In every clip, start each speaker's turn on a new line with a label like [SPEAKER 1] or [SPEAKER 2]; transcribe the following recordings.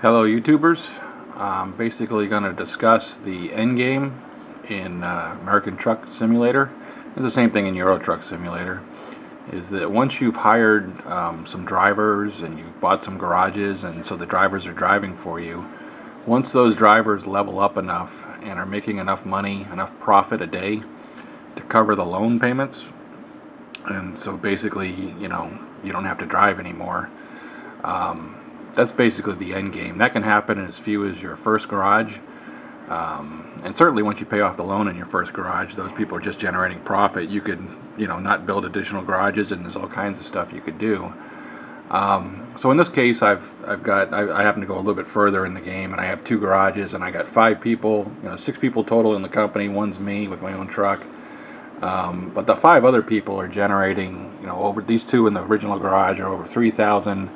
[SPEAKER 1] Hello YouTubers. I'm basically going to discuss the end game in American Truck Simulator. It's the same thing in Euro Truck Simulator. Is that once you've hired some drivers and you've bought some garages, and so the drivers are driving for you, once those drivers level up enough and are making enough money, enough profit a day to cover the loan payments, and so basically, you don't have to drive anymore. That's basically the end game. That can happen as few as your first garage, and certainly once you pay off the loan in your first garage, those people are just generating profit. You could, not build additional garages, and there's all kinds of stuff you could do. So in this case, I happen to go a little bit further in the game, and I have 2 garages, and I got 5 people, 6 people total in the company. One's me with my own truck. But the 5 other people are generating, over these 2 in the original garage are over 3,000,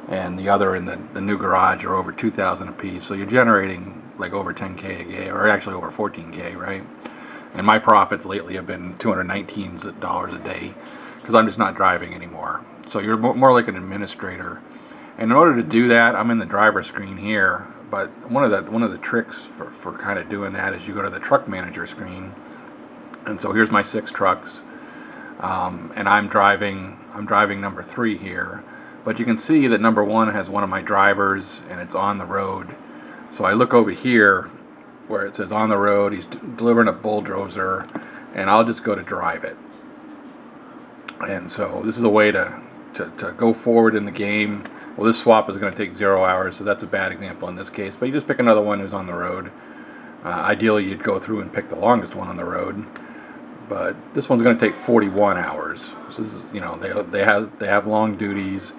[SPEAKER 1] and the other in the new garage are over 2,000 apiece. So you're generating like over 10K a day, or actually over 14K, right? And my profits lately have been $219 a day because I'm just not driving anymore. So you're more like an administrator. And in order to do that, I'm in the driver screen here. But one of the tricks for kind of doing that is you go to the truck manager screen. And so here's my 6 trucks, and I'm driving number 3 here. But you can see that number 1 has one of my drivers, and it's on the road. So I look over here where it says on the road. He's delivering a bulldozer, and I'll just go to drive it. And so this is a way to go forward in the game. Well, this swap is going to take 0 hours, so that's a bad example in this case. But you just pick another one who's on the road. Ideally, you'd go through and pick the longest one on the road. But this one's going to take 41 hours. So this is, they have long duties.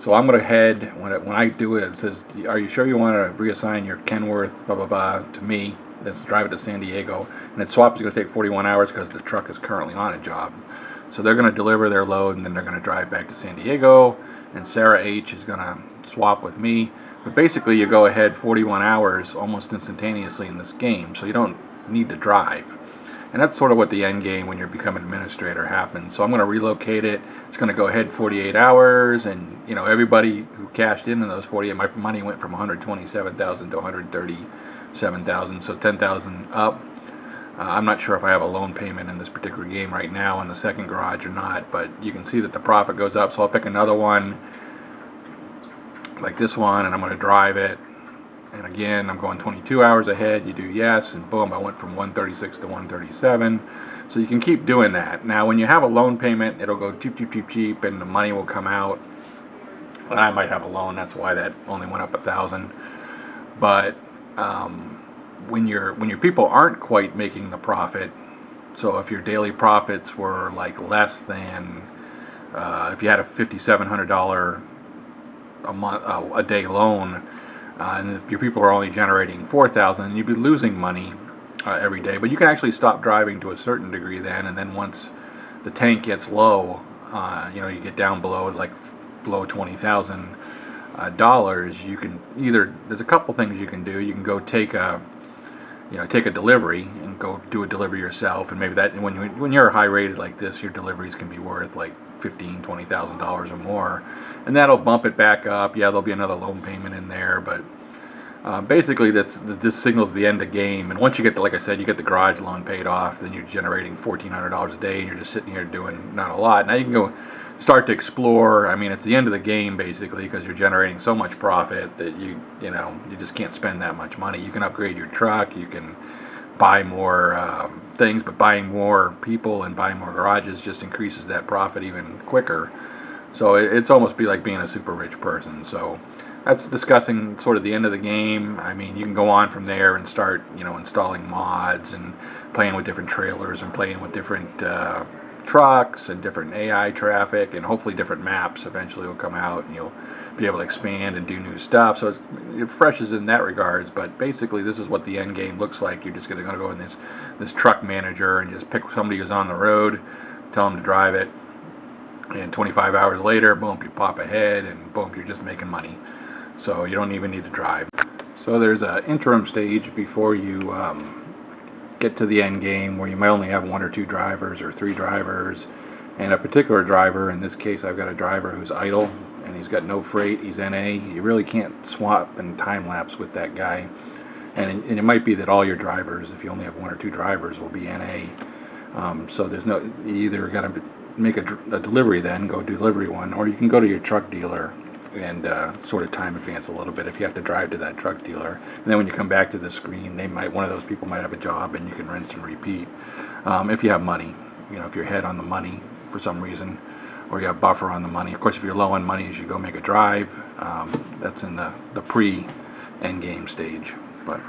[SPEAKER 1] So I'm going to head, when I do it, it says, are you sure you want to reassign your Kenworth, blah, blah, blah, to me? Let's drive it to San Diego. And its swap is going to take 41 hours because the truck is currently on a job. So they're going to deliver their load, and then they're going to drive back to San Diego. And Sarah H. is going to swap with me. But basically, you go ahead 41 hours almost instantaneously in this game. So you don't need to drive. And that's sort of what the end game when you become an administrator happens. So I'm going to relocate it. It's going to go ahead 48 hours, and everybody who cashed in those 48, my money went from 127,000 to 137,000, so 10,000 up. I'm not sure if I have a loan payment in this particular game right now in the second garage or not, but you can see that the profit goes up. So I'll pick another one like this one, and I'm going to drive it. And again, I'm going 22 hours ahead. You do yes, and boom, I went from 136 to 137. So you can keep doing that. Now, when you have a loan payment, it'll go cheap, cheap, cheap, cheap, and the money will come out. And I might have a loan. That's why that only went up 1,000. But when your people aren't quite making the profit, so if your daily profits were like less than, if you had a $5,700 a day loan, and if your people are only generating 4,000, you'd be losing money every day. But you can actually stop driving to a certain degree then, and then once the tank gets low, you get down below $20,000, you can there's a couple things you can do. You can go take a delivery and go do a delivery yourself, and maybe that when you're high rated like this, your deliveries can be worth like $15,000-$20,000 or more, and that'll bump it back up. Yeah, there'll be another loan payment in there, but basically this signals the end of game. And once you get like I said, you get the garage loan paid off, then you're generating $1,400 a day, and you're just sitting here doing not a lot. Now you can go start to explore. I mean, it's the end of the game basically, because you're generating so much profit that you just can't spend that much money. You can upgrade your truck, you can buy more things, but buying more people and buying more garages just increases that profit even quicker. So it's almost be like being a super rich person. So that's discussing sort of the end of the game. I mean, you can go on from there and start installing mods and playing with different trailers and playing with different trucks and different AI traffic, and hopefully different maps eventually will come out, and you'll be able to expand and do new stuff. So it freshes in that regards. But basically, this is what the end game looks like. You're just going to go in this truck manager and just pick somebody who's on the road, tell them to drive it, and 25 hours later, boom, you pop ahead, and boom, you're just making money. So you don't even need to drive. So there's an interim stage before you get to the end game, where you might only have 1 or 2 drivers or 3 drivers, and a particular driver. In this case, I've got a driver who's idle, and he's got no freight, he's NA, you really can't swap and time lapse with that guy. And it might be that all your drivers, if you only have 1 or 2 drivers, will be NA. So there's no, you either got to make a delivery then, go delivery one, or you can go to your truck dealer and sort of time advance a little bit if you have to drive to that truck dealer. And then when you come back to the screen, one of those people might have a job and you can rinse and repeat. If you have money, you know, if you're ahead on the money for some reason, or you have buffer on the money. Of course, if you're low on money, you should go make a drive. That's in the pre-end game stage. But